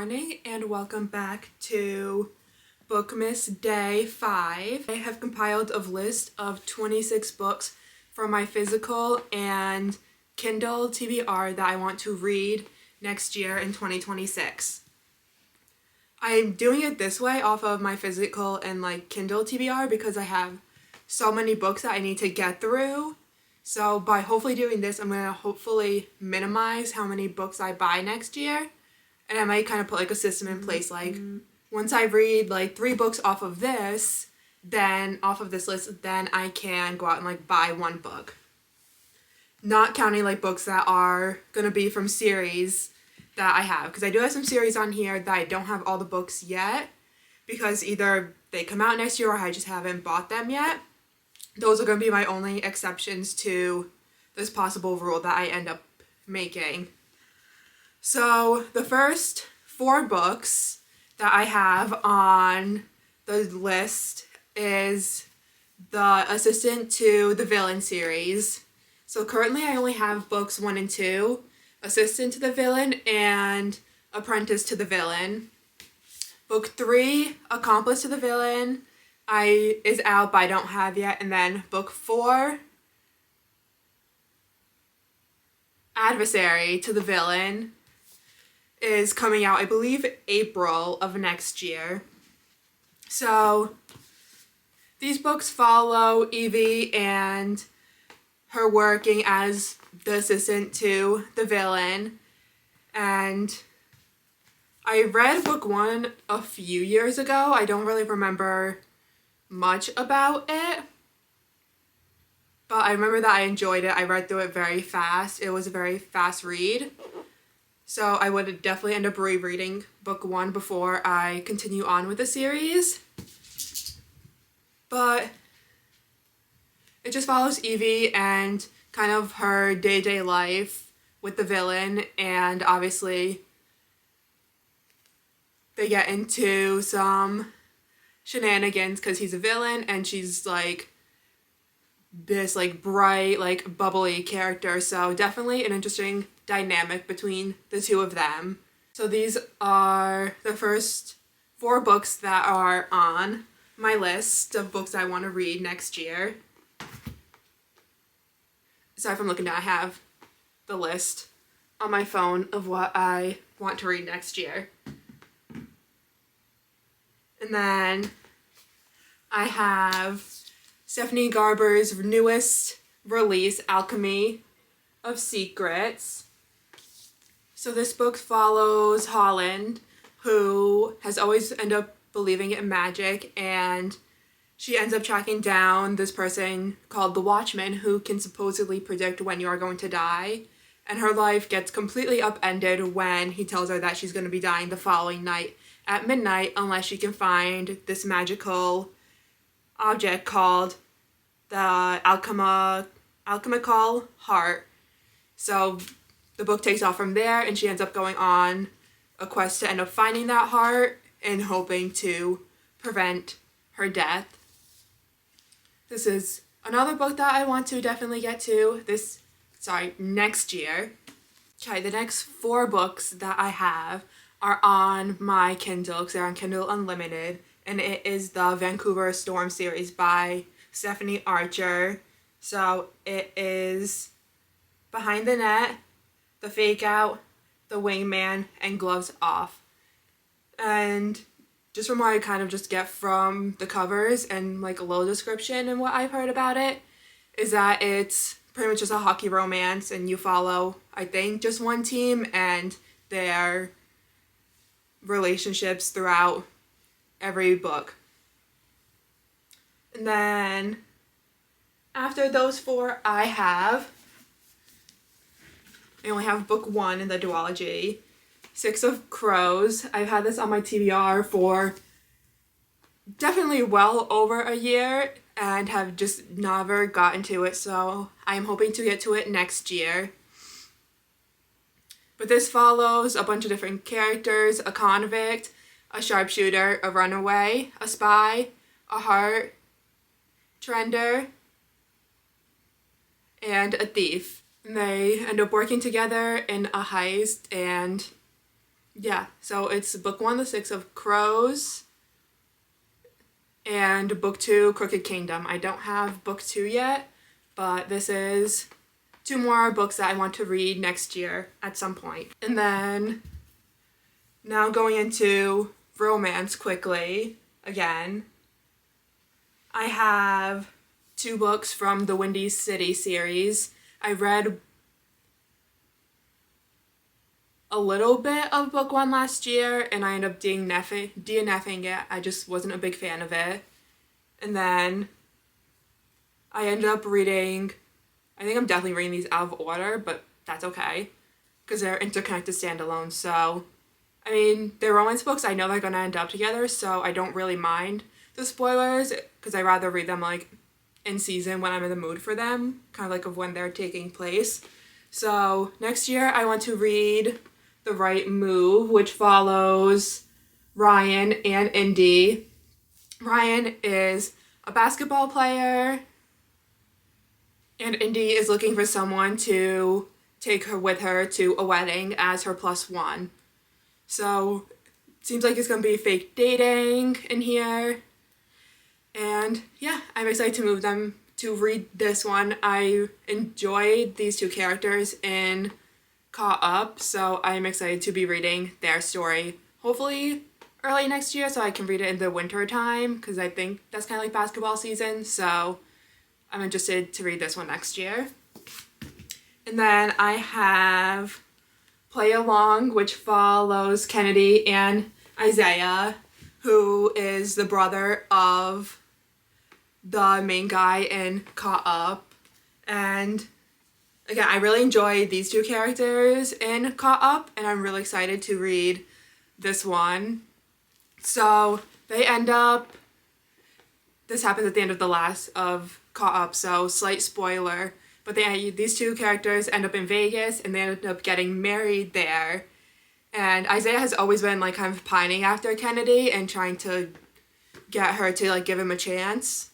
morning and welcome back to Bookmas Day 5. I have compiled a list of 26 books from my physical and Kindle TBR that I want to read next year in 2026. I'm doing it this way off of my physical and Kindle TBR because I have so many books that I need to get through. So by hopefully doing this, I'm going to hopefully minimize how many books I buy next year. And I might kind of put a system in place, once I read 3 books off of this, then off of this list, then I can go out and buy one book. Not counting books that are going to be from series that I have. Because I do have some series on here that I don't have all the books yet. Because either they come out next year or I just haven't bought them yet. Those are going to be my only exceptions to this possible rule that I end up making. So the first 4 books that I have on the list is the Assistant to the Villain series. So currently I only have books 1 and 2, Assistant to the Villain and Apprentice to the Villain. Book 3, Accomplice to the Villain, is out but I don't have yet. And then book 4, Adversary to the Villain, is coming out, I believe, April of next year. So these books follow Evie and her working as the assistant to the villain. And I read book 1 a few years ago. I don't really remember much about it, but I remember that I enjoyed it. I read through it very fast. It was a very fast read. So I would definitely end up rereading book 1 before I continue on with the series. But it just follows Evie and kind of her day-to-day life with the villain, and obviously they get into some shenanigans because he's a villain and she's this bright, bubbly character. So definitely an interesting dynamic between the two of them. So these are the first 4 books that are on my list of books I want to read next year. Aside from looking down, I have the list on my phone of what I want to read next year. And then I have Stephanie Garber's newest release, Alchemy of Secrets. So this book follows Holland, who has always ended up believing in magic, and she ends up tracking down this person called the Watchman who can supposedly predict when you are going to die. And her life gets completely upended when he tells her that she's going to be dying the following night at midnight unless she can find this magical object called the alchemical heart. So the book takes off from there, and she ends up going on a quest to end up finding that heart and hoping to prevent her death. This is another book that I want to definitely get to next year. Okay, the next 4 books that I have are on my Kindle because they're on Kindle Unlimited, and it is the Vancouver Storm series by Stephanie Archer. So it is Behind the Net, The Fake Out, The Wingman, and Gloves Off. And just from what I kind of just get from the covers and a little description and what I've heard about it, is that it's pretty much just a hockey romance, and you follow, I think, just one team and their relationships throughout every book. And then after those 4, I only have book 1 in the duology, 6 of Crows. I've had this on my TBR for definitely well over a year and have just never gotten to it, so I'm hoping to get to it next year. But this follows a bunch of different characters: a convict, a sharpshooter, a runaway, a spy, a heart trender, and a thief. And they end up working together in a heist, and Yeah, so it's book 1, The Six of Crows, and book 2, Crooked Kingdom. I don't have book 2 yet, but this is 2 more books that I want to read next year at some point. And then now going into romance quickly again. I have 2 books from the Windy City series. I read a little bit of book 1 last year, and I ended up DNFing it. I just wasn't a big fan of it. And then I ended up reading, I think I'm definitely reading these out of order, but that's okay, because they're interconnected standalones. So, I mean, they're romance books. I know they're going to end up together, so I don't really mind the spoilers, because I rather read them like in season when I'm in the mood for them, kind of like of when they're taking place. So next year I want to read The Right Move, which follows Ryan and Indy. Ryan is a basketball player, and Indy is looking for someone to take her with her to a wedding as her +1. So it seems like it's going to be fake dating in here. And yeah, I'm excited to read this one. I enjoyed these 2 characters in Caught Up, so I'm excited to be reading their story, hopefully early next year, so I can read it in the winter time, because I think that's kind of like basketball season, so I'm interested to read this one next year. And then I have Play Along, which follows Kennedy and Isaiah, who is the brother of the main guy in Caught Up. And again, I really enjoyed these 2 characters in Caught Up, and I'm really excited to read this one. So they end up, this happens at the end of the last of Caught Up, so slight spoiler, but these 2 characters end up in Vegas, and they end up getting married there. And Isaiah has always been like kind of pining after Kennedy and trying to get her to like give him a chance.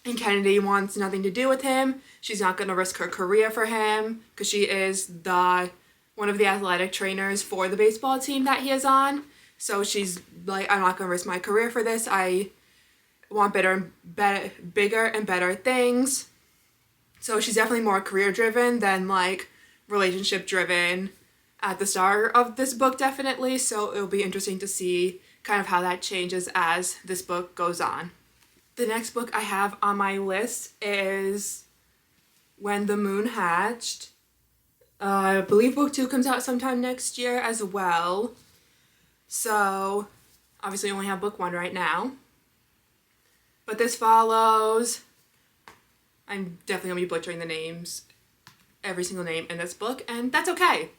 And Kennedy wants nothing to do with him. She's not going to risk her career for him, because she is one of the athletic trainers for the baseball team that he is on. So she's like, I'm not going to risk my career for this. I want bigger and better things. So she's definitely more career driven than like relationship driven at the start of this book, definitely. So it'll be interesting to see kind of how that changes as this book goes on. The next book I have on my list is When the Moon Hatched. I believe book 2 comes out sometime next year as well. So obviously I only have book 1 right now. But this follows, I'm definitely going to be butchering the names, every single name in this book, and that's okay.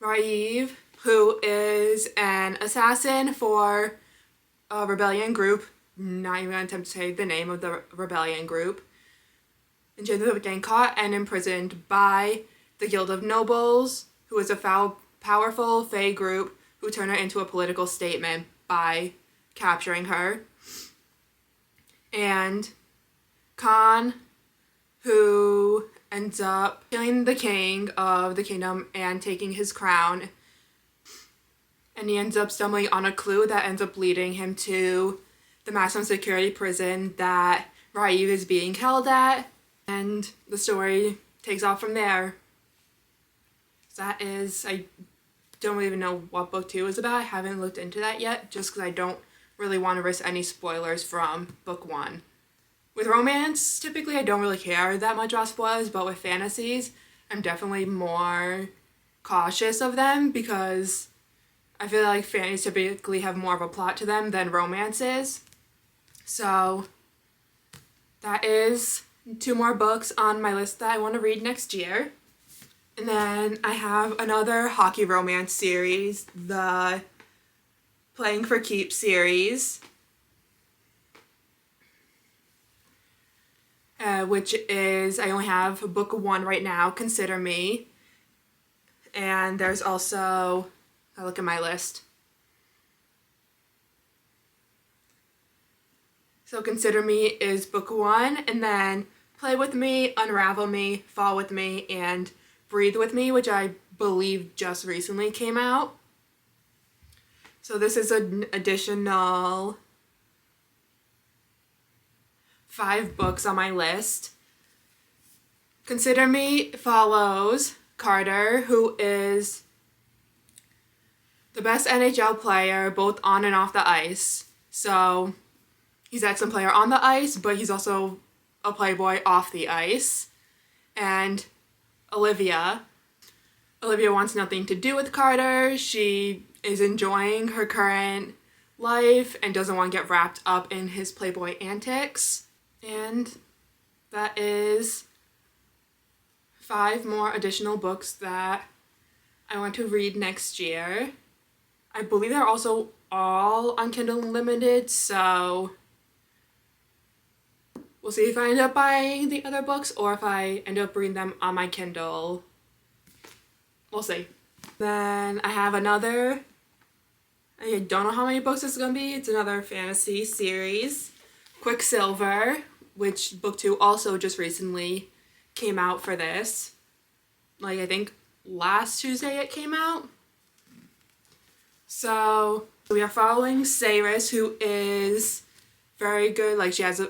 Raiv, who is an assassin for a rebellion group, not even going to attempt to say the name of the rebellion group, and she ends up getting caught and imprisoned by the Guild of Nobles, who is a powerful Fae group who turn her into a political statement by capturing her. And Khan, who ends up killing the king of the kingdom and taking his crown, and he ends up stumbling on a clue that ends up leading him to the maximum security prison that Raiv is being held at, and the story takes off from there. That is, I don't even know what book 2 is about. I haven't looked into that yet, just because I don't really want to risk any spoilers from book 1. With romance, typically I don't really care that much about spoilers, but with fantasies, I'm definitely more cautious of them, because I feel like fantasies typically have more of a plot to them than romances. So that is 2 more books on my list that I want to read next year. And then I have another hockey romance series, the Playing for Keeps series, which is, I only have book 1 right now, Consider Me. And there's also, I look at my list. So Consider Me is book 1, and then Play With Me, Unravel Me, Fall With Me, and Breathe With Me, which I believe just recently came out. So this is an additional 5 books on my list. Consider Me follows Carter, who is the best NHL player both on and off the ice. So he's an excellent player on the ice, but he's also a playboy off the ice. And Olivia wants nothing to do with Carter. She is enjoying her current life and doesn't want to get wrapped up in his playboy antics. And that is 5 more additional books that I want to read next year. I believe they're also all on Kindle Unlimited, so we'll see if I end up buying the other books or if I end up reading them on my Kindle. We'll see. Then I have another, I don't know how many books it's going to be. It's another fantasy series, Quicksilver, which book 2 also just recently came out for this. Like, I think last Tuesday it came out. So we are following Cyrus, who is very good. Like, she has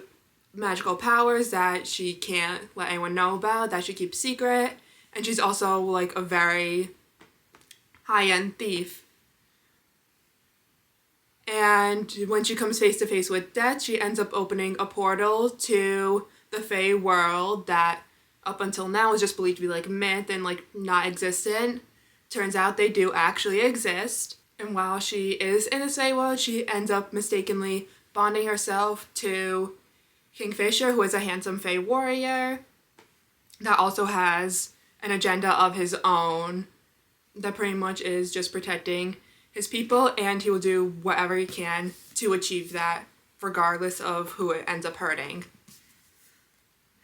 magical powers that she can't let anyone know about, that she keeps secret. And she's also like a very high-end thief. And when she comes face to face with death, she ends up opening a portal to the Fae world that up until now was just believed to be like myth and like not existent. Turns out they do actually exist. And while she is in this Fae world, she ends up mistakenly bonding herself to Kingfisher, who is a handsome Fae warrior that also has an agenda of his own that pretty much is just protecting his people, and he will do whatever he can to achieve that regardless of who it ends up hurting.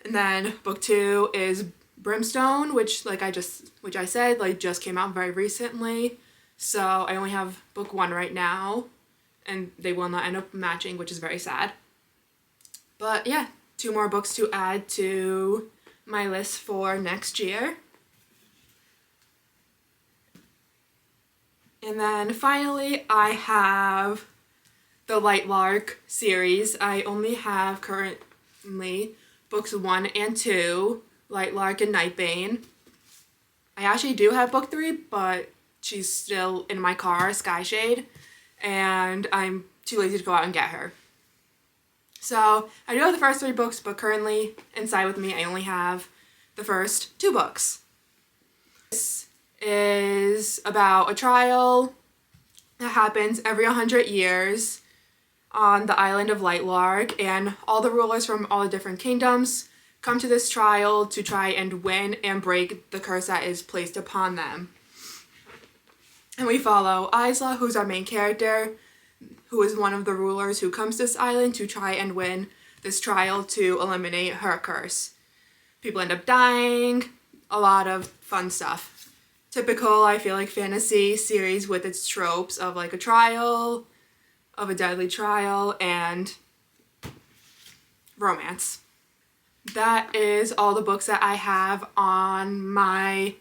And then book 2 is Brimstone, which I said just came out very recently. So I only have book 1 right now, and they will not end up matching, which is very sad. But yeah, 2 more books to add to my list for next year. And then finally, I have the Lightlark series. I only have currently books 1 and 2, Lightlark and Nightbane. I actually do have book 3, but she's still in my car, Skyshade, and I'm too lazy to go out and get her. So I do have the first 3 books, but currently inside with me, I only have the first 2 books. This is about a trial that happens every 100 years on the island of Lightlark, and all the rulers from all the different kingdoms come to this trial to try and win and break the curse that is placed upon them. And we follow Isla, who's our main character, who is one of the rulers who comes to this island to try and win this trial to eliminate her curse. People end up dying, a lot of fun stuff. Typical, I feel like, fantasy series with its tropes of like a trial, of a deadly trial, and romance. That is all the books that I have on my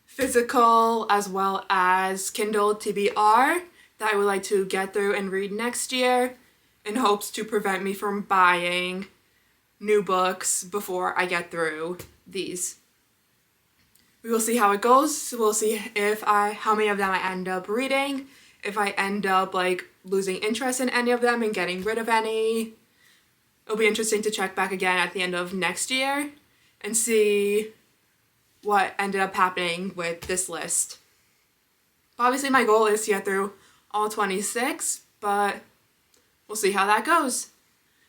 physical as well as Kindle TBR that I would like to get through and read next year, in hopes to prevent me from buying new books before I get through these. We will see how it goes. We'll see how many of them I end up reading, if I end up losing interest in any of them and getting rid of any. It'll be interesting to check back again at the end of next year and see what ended up happening with this list. Obviously my goal is to get through all 26, but we'll see how that goes.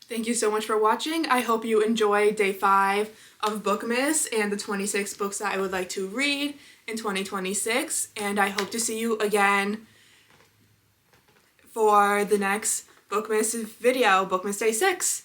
Thank you so much for watching. I hope you enjoyed day 5 of Bookmas and the 26 books that I would like to read in 2026, and I hope to see you again for the next Bookmas video, Bookmas Day 6.